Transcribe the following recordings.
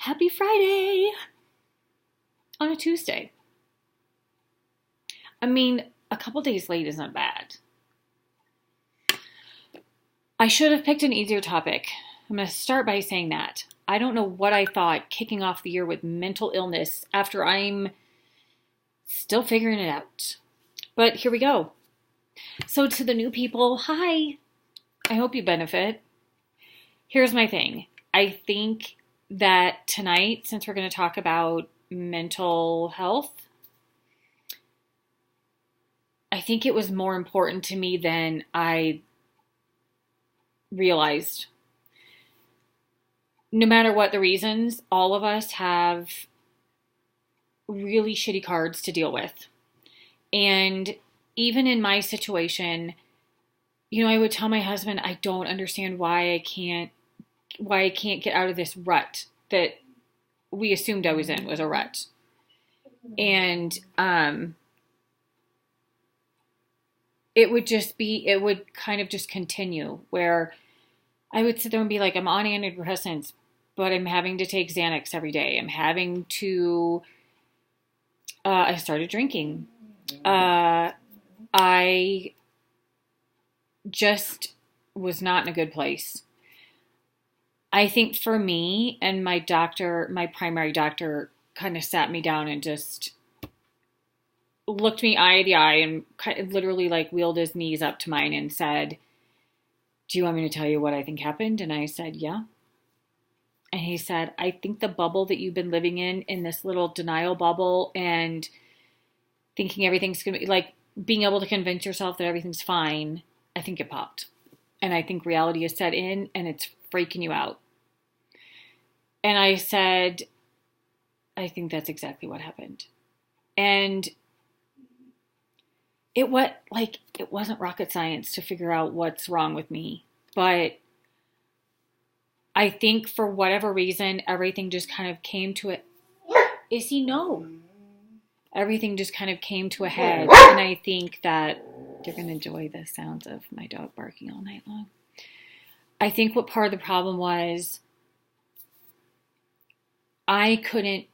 Happy Friday on a Tuesday. I mean, a couple days late isn't bad. I should have picked an easier topic. I'm going to start by saying that. I don't know what I thought kicking off the year with mental illness after I'm still figuring it out. But here we go. So to the new people, hi. I hope you benefit. Here's my thing. I think that tonight, since we're going to talk about mental health, I think it was more important to me than I realized. No matter what the reasons, all of us have really shitty cards to deal with. And even in my situation, I would tell my husband, I don't understand why I can't get out of this rut that we assumed I was in was a rut. And it would kind of just continue where I would sit there and be like, I'm on antidepressants, but I'm having to take Xanax every day. I'm having to, I started drinking. I just was not in a good place. I think for me and my primary doctor kind of sat me down and just looked me eye to eye and literally like wheeled his knees up to mine and said, do you want me to tell you what I think happened? And I said, yeah. And he said, I think the bubble that you've been living in this little denial bubble and thinking everything's going to be like being able to convince yourself that everything's fine, I think it popped. And I think reality is set in and it's freaking you out. And I said, I think that's exactly what happened. And it wasn't rocket science to figure out what's wrong with me. But I think for whatever reason, everything just kind of came to it. No. Everything just kind of came to a head. And I think that you're going to enjoy the sounds of my dog barking all night long. I think what part of the problem was I couldn't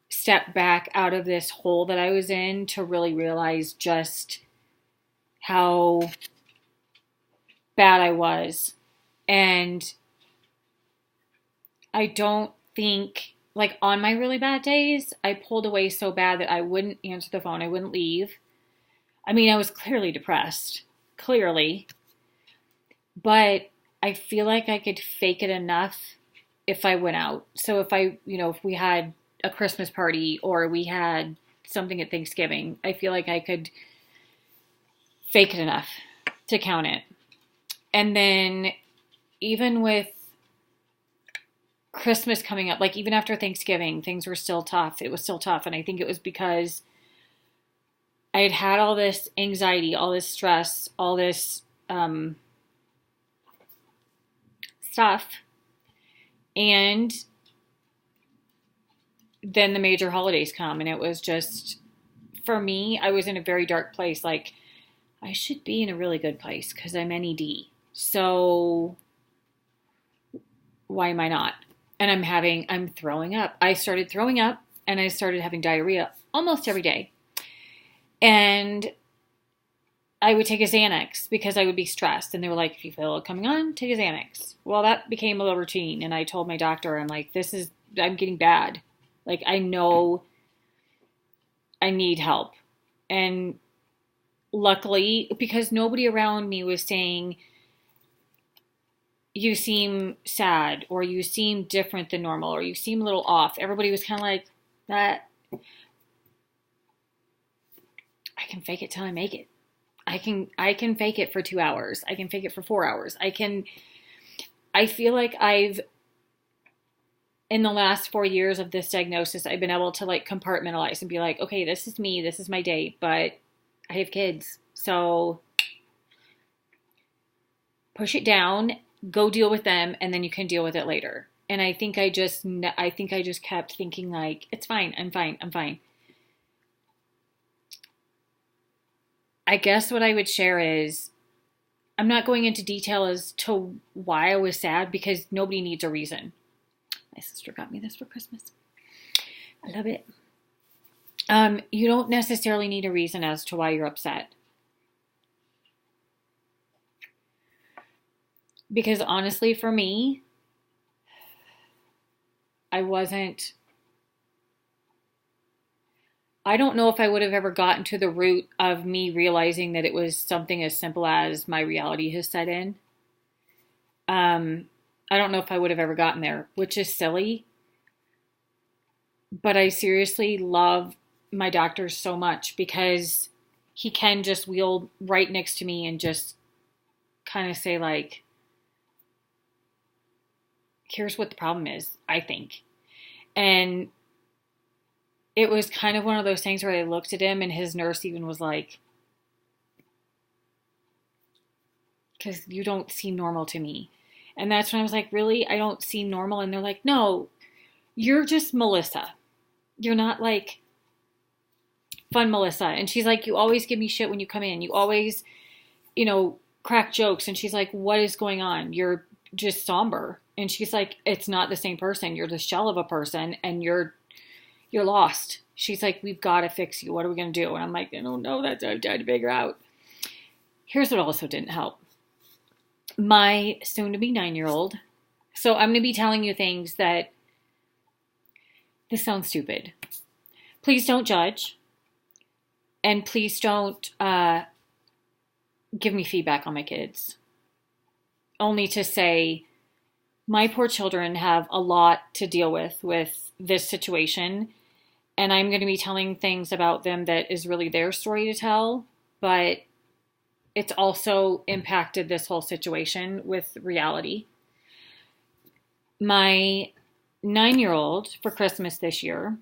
step back out of this hole that I was in to really realize just how bad I was. And I don't think, like on my really bad days, I pulled away so bad that I wouldn't answer the phone. I wouldn't leave. I mean, I was clearly depressed. Clearly. But I feel like I could fake it enough if I went out. So if we had a Christmas party or we had something at Thanksgiving, I feel like I could fake it enough to count it. And then even with Christmas coming up, like even after Thanksgiving, things were still tough. It was still tough. And I think it was because I had all this anxiety, all this stress, all this stuff. And then the major holidays come and it was just, for me, I was in a very dark place. Like I should be in a really good place because I'm NED. So why am I not? And I'm throwing up. I started throwing up and I started having diarrhea almost every day. And I would take a Xanax because I would be stressed. And they were like, if you feel it coming on, take a Xanax. Well, that became a little routine. And I told my doctor, I'm like, I'm getting bad. Like, I know I need help. And luckily, because nobody around me was saying, you seem sad, or you seem different than normal, or you seem a little off. Everybody was kind of like, that. I can fake it till I make it. I can fake it for 2 hours. I can fake it for 4 hours. I feel like in the last 4 years of this diagnosis, I've been able to like compartmentalize and be like, okay, this is me. This is my day, but I have kids. So push it down, go deal with them, and then you can deal with it later. And I think I just kept thinking like, it's fine. I'm fine. I'm fine. I guess what I would share is I'm not going into detail as to why I was sad because nobody needs a reason. My sister got me this for Christmas. I love it. You don't necessarily need a reason as to why you're upset. Because honestly, for me, I don't know if I would have ever gotten to the root of me realizing that it was something as simple as my reality has set in. I don't know if I would have ever gotten there, which is silly. But I seriously love my doctor so much because he can just wheel right next to me and just kind of say, like, here's what the problem is, I think. And it was kind of one of those things where I looked at him and his nurse even was like, because you don't seem normal to me. And that's when I was like, really? I don't seem normal? And they're like, no, you're just Melissa. You're not like fun Melissa. And she's like, you always give me shit when you come in. You always, crack jokes. And she's like, what is going on? You're just somber. And she's like, it's not the same person. You're the shell of a person and you're lost. She's like, we've got to fix you. What are we going to do? And I'm like, I don't know. That's what I'm trying to figure out. Here's what also didn't help. My soon-to-be 9-year-old. So I'm going to be telling you things that this sounds stupid. Please don't judge. And please don't give me feedback on my kids. Only to say, my poor children have a lot to deal with this situation. And I'm going to be telling things about them that is really their story to tell. But it's also impacted this whole situation with reality. My 9-year-old for Christmas this year,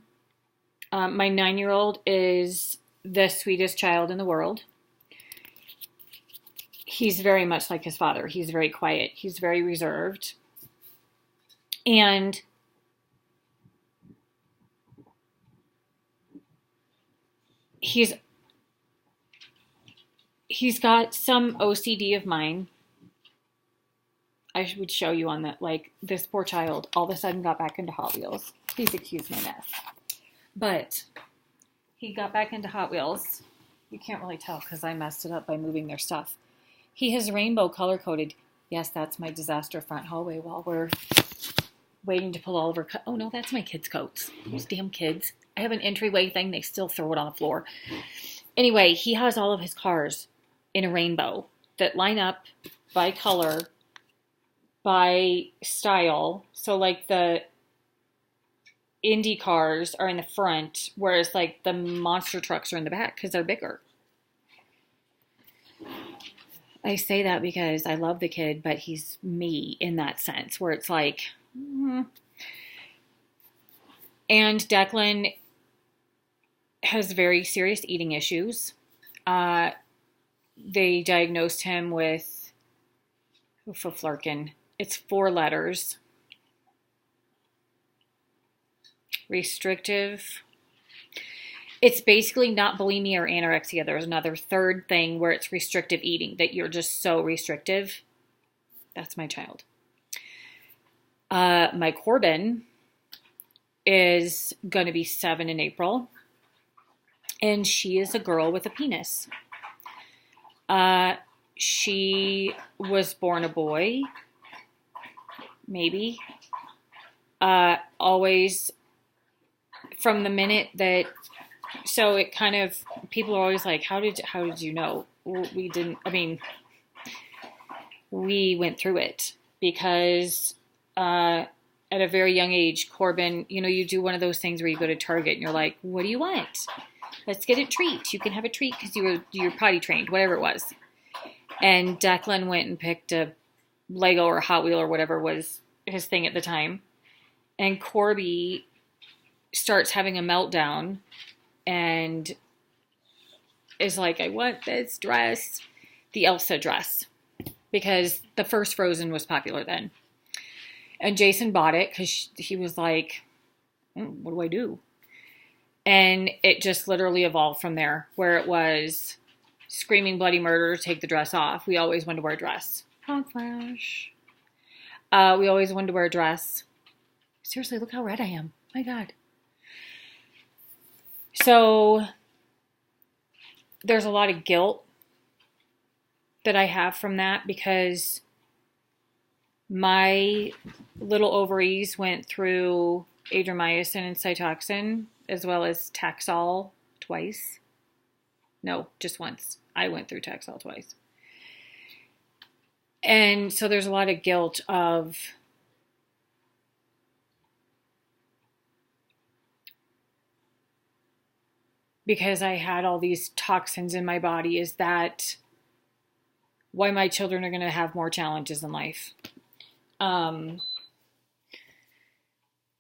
my 9-year-old is the sweetest child in the world. He's very much like his father. He's very quiet. He's very reserved. And he's got some OCD of mine. I would show you on that. Like, this poor child all of a sudden got back into Hot Wheels. Please excuse my mess. But he got back into Hot Wheels. You can't really tell because I messed it up by moving their stuff. He has rainbow color-coded. Yes, that's my disaster front hallway while we're waiting to pull all of our... Oh, no, that's my kids' coats. Those damn kids. I have an entryway thing. They still throw it on the floor. Anyway, he has all of his cars in a rainbow that line up by color, by style. So, like, the Indy cars are in the front, whereas, like, the monster trucks are in the back because they're bigger. I say that because I love the kid, but he's me in that sense, where it's like... And Declan has very serious eating issues. They diagnosed him with Fuflarkin. It's 4 letters. Restrictive. It's basically not bulimia or anorexia. There's another third thing where it's restrictive eating, that you're just so restrictive. That's my child. My Corbin is going to be 7 in April. And she is a girl with a penis. She was born a boy. Maybe. Always from the minute that, so it kind of, people are always like, how did you know? Well, we went through it because, at a very young age, Corbin, you do one of those things where you go to Target and you're like, what do you want? Let's get a treat. You can have a treat because you're potty trained, whatever it was. And Declan went and picked a Lego or Hot Wheel or whatever was his thing at the time. And Corby starts having a meltdown and is like, I want this dress. The Elsa dress. Because the first Frozen was popular then. And Jason bought it because he was like, what do I do? And it just literally evolved from there, where it was screaming bloody murder, take the dress off. We always wanted to wear a dress. Hot flash. We always wanted to wear a dress. Seriously, look how red I am. My God. So there's a lot of guilt that I have from that because my little ovaries went through adriamycin and Cytoxan as well as Taxol twice. No, just once. I went through Taxol twice. And so there's a lot of guilt of because I had all these toxins in my body, is that why my children are going to have more challenges in life. Sorry,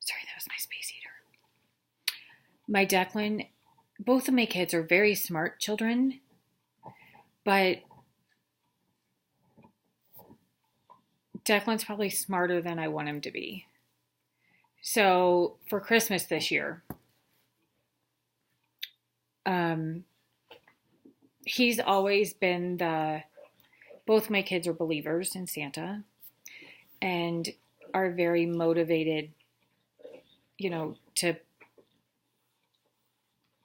that was my space heater. My Declan, both of my kids are very smart children, but Declan's probably smarter than I want him to be. So for Christmas this year, he's always been both my kids are believers in Santa and are very motivated, to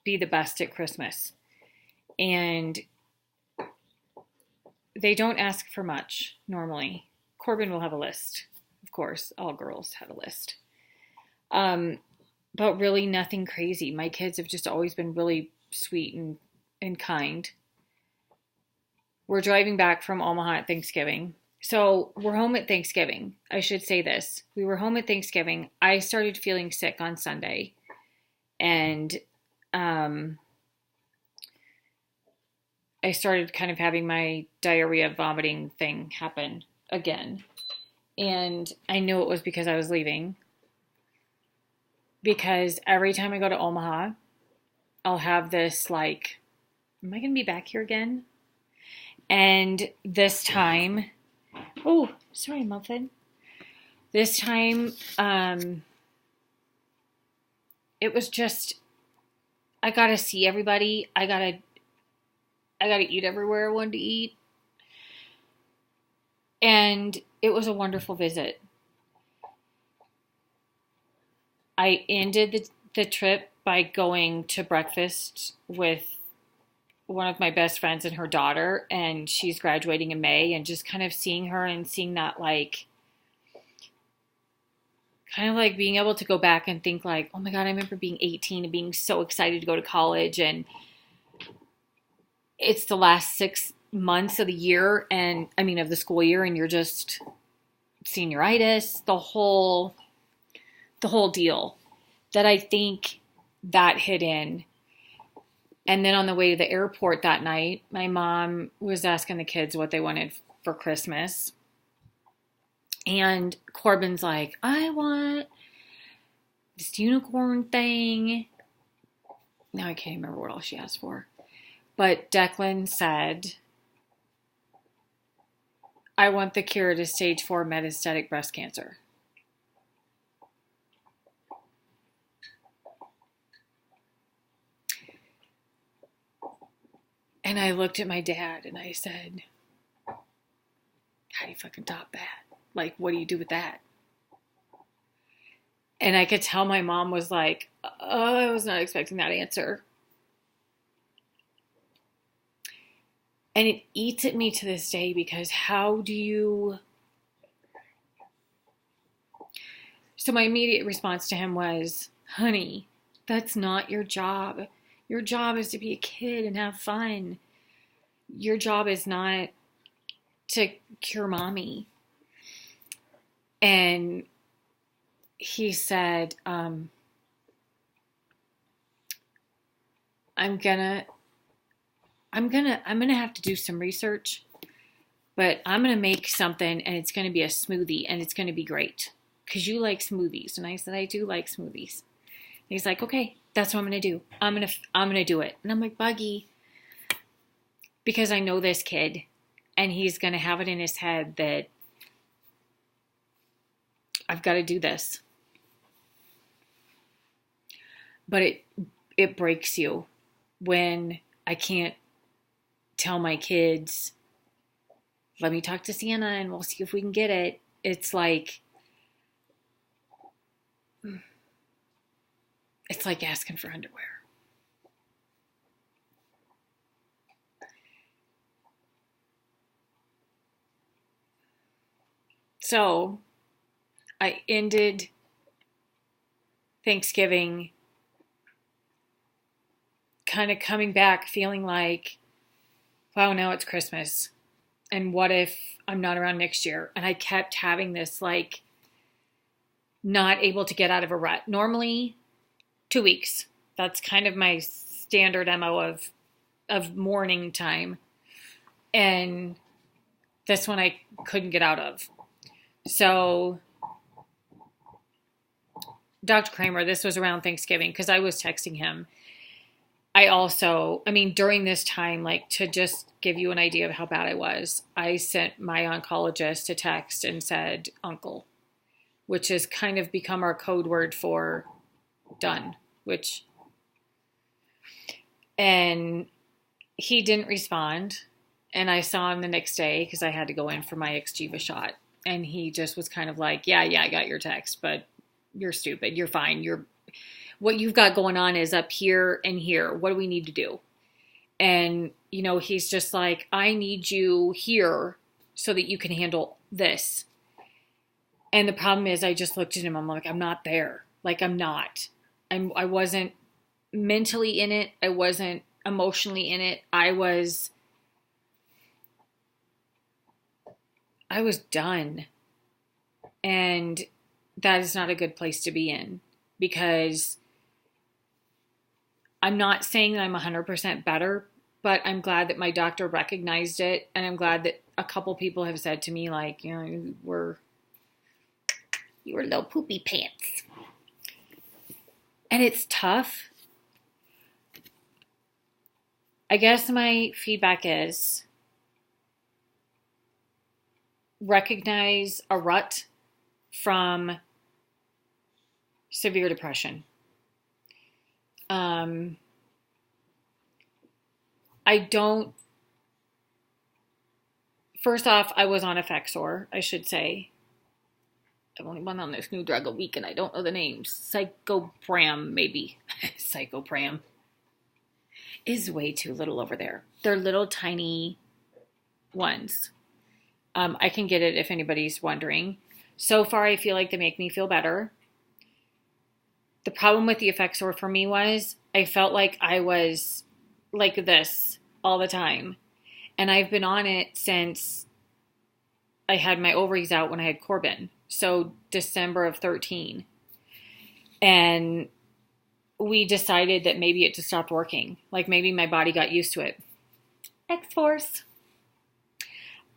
be the best at Christmas. And they don't ask for much normally. Corbin will have a list. Of course, all girls have a list. But really nothing crazy. My kids have just always been really sweet and kind. We're driving back from Omaha at Thanksgiving. So we're home at Thanksgiving. I should say this. We were home at Thanksgiving. I started feeling sick on Sunday. And I started kind of having my diarrhea vomiting thing happen again. And I knew it was because I was leaving. Because every time I go to Omaha, I'll have this am I going to be back here again? And this time, oh, sorry, Muffin. This time, it was just, I got to see everybody. I got to eat everywhere I wanted to eat. And it was a wonderful visit. I ended the trip by going to breakfast with one of my best friends and her daughter, and she's graduating in May, and just kind of seeing her and seeing that kind of like being able to go back and think oh my God, I remember being 18 and being so excited to go to college, and it's the last 6 months of the year of the school year, and you're just senioritis, the whole deal that I think that hit in. And then on the way to the airport that night, my mom was asking the kids what they wanted for Christmas. And Corbin's like, I want this unicorn thing. Now I can't remember what else she asked for. But Declan said, I want the cure to stage 4 metastatic breast cancer. And I looked at my dad and I said, how do you fucking top that? What do you do with that? And I could tell my mom was like, oh, I was not expecting that answer. And it eats at me to this day because how do you... So my immediate response to him was, honey, that's not your job. Your job is to be a kid and have fun. Your job is not to cure mommy. And he said, I'm gonna have to do some research, but I'm gonna make something and it's gonna be a smoothie and it's gonna be great because you like smoothies. And I said, I do like smoothies. And he's like, okay, that's what I'm gonna do. I'm gonna do it. And I'm like, Buggy, because I know this kid, and he's gonna have it in his head that I've got to do this. But it breaks you when I can't tell my kids, let me talk to Santa and we'll see if we can get it. It's like, It's like asking for underwear. So I ended Thanksgiving kind of coming back feeling like, wow, now it's Christmas. And what if I'm not around next year? And I kept having this like not able to get out of a rut. Normally 2 weeks. That's kind of my standard MO of morning time. And this one I couldn't get out of. So Dr. Kramer, this was around Thanksgiving because I was texting him. During this time, like to just give you an idea of how bad I was, I sent my oncologist a text and said, uncle, which has kind of become our code word for done, and he didn't respond. And I saw him the next day because I had to go in for my Xgeva shot. And he just was kind of like, yeah, I got your text, but you're stupid. You're fine. What you've got going on is up here and here. What do we need to do? And, he's just like, I need you here so that you can handle this. And the problem is I just looked at him. I'm like, I'm not there. Like, I'm not. I wasn't mentally in it. I wasn't emotionally in it. I was done. And that is not a good place to be in, because I'm not saying that I'm 100% better, but I'm glad that my doctor recognized it. And I'm glad that a couple people have said to me, like, you were little poopy pants. And it's tough. I guess my feedback is recognize a rut from severe depression. First off, I was on Effexor, I should say. I've only been on this new drug a week and I don't know the names. Psychopram, maybe. Psychopram is way too little over there. They're little tiny ones. I can get it if anybody's wondering. So far, I feel like they make me feel better. The problem with the Effexor for me was I felt like I was like this all the time. And I've been on it since I had my ovaries out when I had Corbin. So December of 13. And we decided that maybe it just stopped working. Like maybe my body got used to it. X-Force.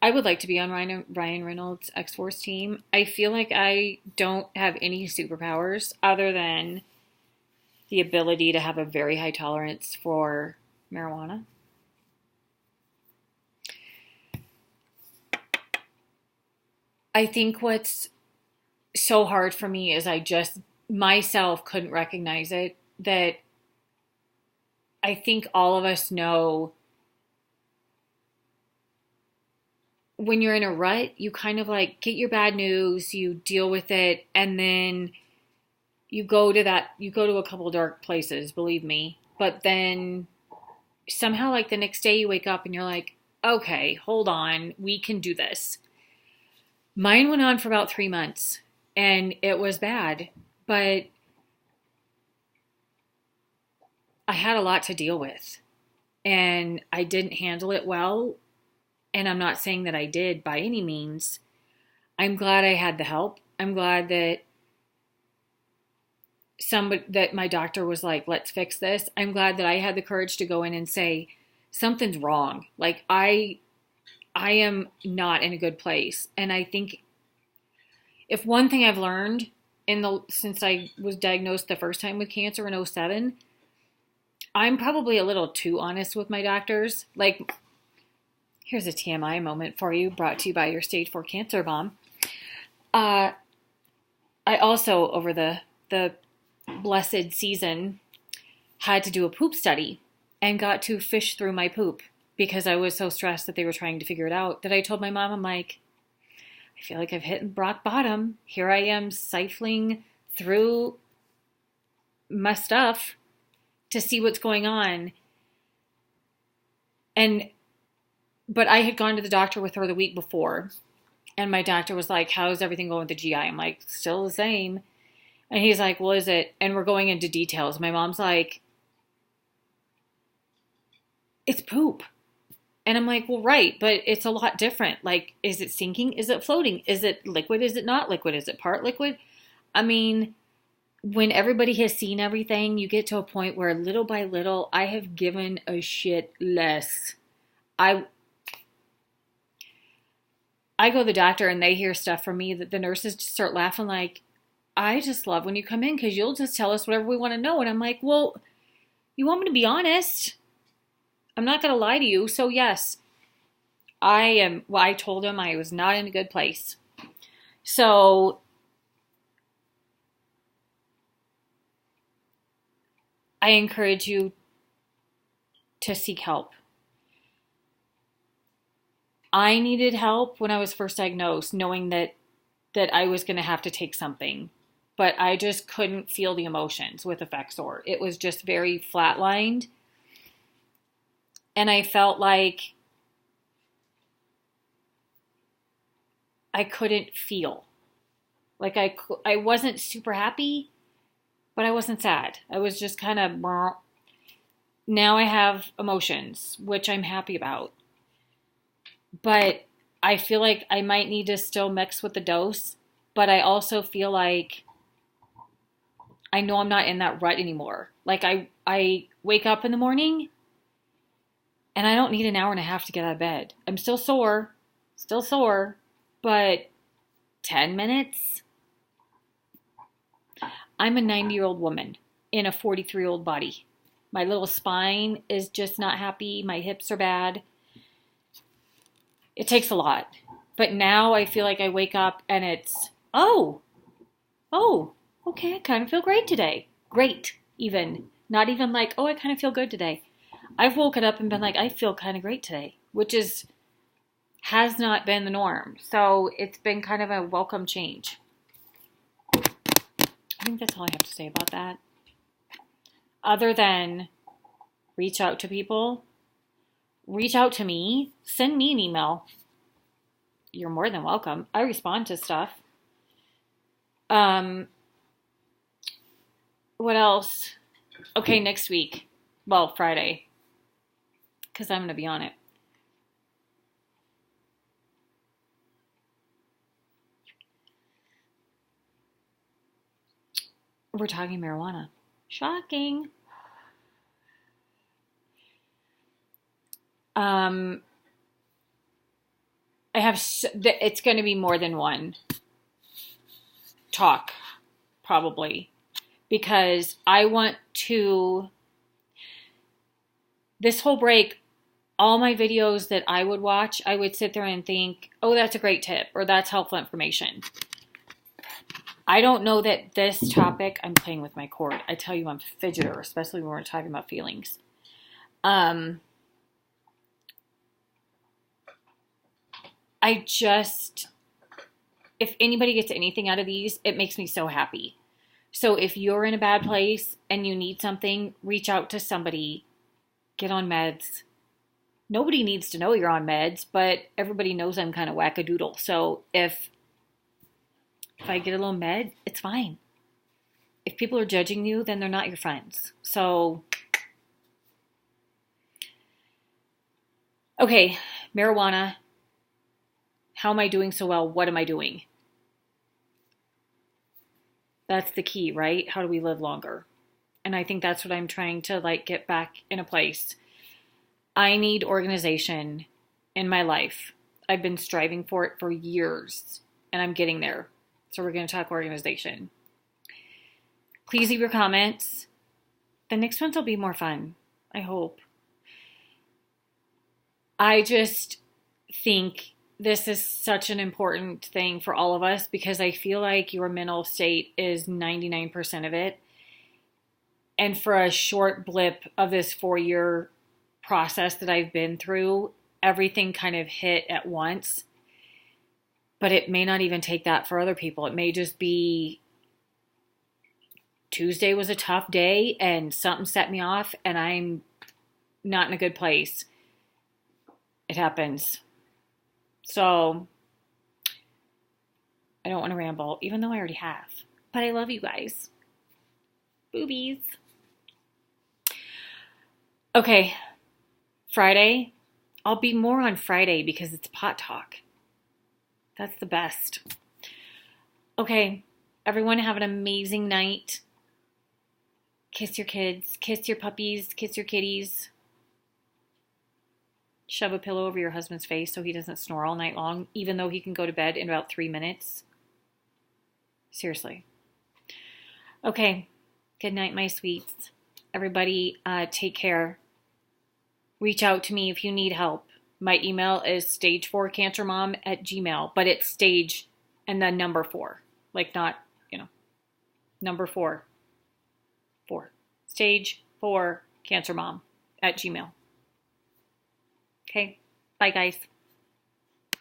I would like to be on Ryan Reynolds' X-Force team. I feel like I don't have any superpowers other than the ability to have a very high tolerance for marijuana. I think what's so hard for me is I just myself couldn't recognize it. That I think all of us know when you're in a rut, you kind of like get your bad news, you deal with it, and then you go to a couple dark places, believe me. But then somehow like the next day you wake up and you're like, okay, hold on, we can do this. Mine went on for about 3 months and it was bad, but I had a lot to deal with and I didn't handle it well. And I'm not saying that I did by any means. I'm glad I had the help. I'm glad that that my doctor was like, let's fix this. I'm glad that I had the courage to go in and say, something's wrong. Like I am not in a good place. And I think if one thing I've learned since I was diagnosed the first time with cancer in 2007, I'm probably a little too honest with my doctors. Like, here's a TMI moment for you, brought to you by your stage 4 cancer mom. I also, over the blessed season, had to do a poop study and got to fish through my poop because I was so stressed that they were trying to figure it out that I told my mom, I'm like, I feel like I've hit rock bottom. Here I am siphoning through my stuff to see what's going on. But I had gone to the doctor with her the week before, and my doctor was like, how's everything going with the GI? I'm like, still the same. And he's like, well, is it? And we're going into details. My mom's like, it's poop. And I'm like, well, right, but it's a lot different. Like, is it sinking? Is it floating? Is it liquid? Is it not liquid? Is it part liquid? I mean, when everybody has seen everything, you get to a point where little by little, I have given a shit less. I go to the doctor and they hear stuff from me that the nurses just start laughing like, I just love when you come in because you'll just tell us whatever we want to know. And I'm like, well, you want me to be honest? I'm not going to lie to you. So yes, I told him I was not in a good place. So I encourage you to seek help. I needed help when I was first diagnosed, knowing that I was going to have to take something, but I just couldn't feel the emotions with Effexor. It was just very flatlined, and I felt like I couldn't feel. Like I wasn't super happy, but I wasn't sad. I was just kind of, now I have emotions, which I'm happy about. But I feel like I might need to still mix with the dose, but I also feel like I know I'm not in that rut anymore. Like I wake up in the morning and I don't need an hour and a half to get out of bed. I'm still sore, but 10 minutes. I'm a 90-year-old woman in a 43-year-old body. My little spine is just not happy. My hips are bad. It takes a lot. But now I feel like I wake up and it's, oh, okay, I kind of feel great today. Great, even. Not even like, oh, I kind of feel good today. I've woken up and been like, I feel kind of great today, which has not been the norm. So it's been kind of a welcome change. I think that's all I have to say about that. Other than reach out to people, reach out to me, send me an email. You're more than welcome. I respond to stuff. What else? Okay, next week. Well, Friday. Because I'm going to be on it. We're talking marijuana. Shocking. It's going to be more than one talk, probably, because I want to, this whole break, all my videos that I would watch, I would sit there and think, oh, that's a great tip, or that's helpful information. I don't know that this topic, I'm playing with my cord. I tell you, I'm a fidgeter, especially when we're talking about feelings. If anybody gets anything out of these, it makes me so happy. So if you're in a bad place and you need something, reach out to somebody. Get on meds. Nobody needs to know you're on meds, but everybody knows I'm kind of wackadoodle. So if I get a little med, it's fine. If people are judging you, then they're not your friends. So, okay, marijuana. How am I doing so well? What am I doing? That's the key, right? How do we live longer? And I think that's what I'm trying to get back in a place. I need organization in my life. I've been striving for it for years, and I'm getting there. So we're going to talk organization. Please leave your comments. The next ones will be more fun, I hope. I just think this is such an important thing for all of us because I feel like your mental state is 99% of it. And for a short blip of this 4-year process that I've been through, everything kind of hit at once. But it may not even take that for other people. It may just be Tuesday was a tough day and something set me off and I'm not in a good place. It happens. So I don't want to ramble, even though I already have. But I love you guys. Boobies. Okay, Friday. I'll be more on Friday because it's pot talk. That's the best. Okay, everyone have an amazing night. Kiss your kids, kiss your puppies, kiss your kitties. Shove a pillow over your husband's face so he doesn't snore all night long, even though he can go to bed in about 3 minutes. Seriously. Okay, good night, my sweets. Everybody, take care. Reach out to me if you need help. My email is stage4cancermom@gmail.com, but it's stage and then number 4. Like not, number 4. 4. Stage4cancermom@gmail.com. Okay, bye guys.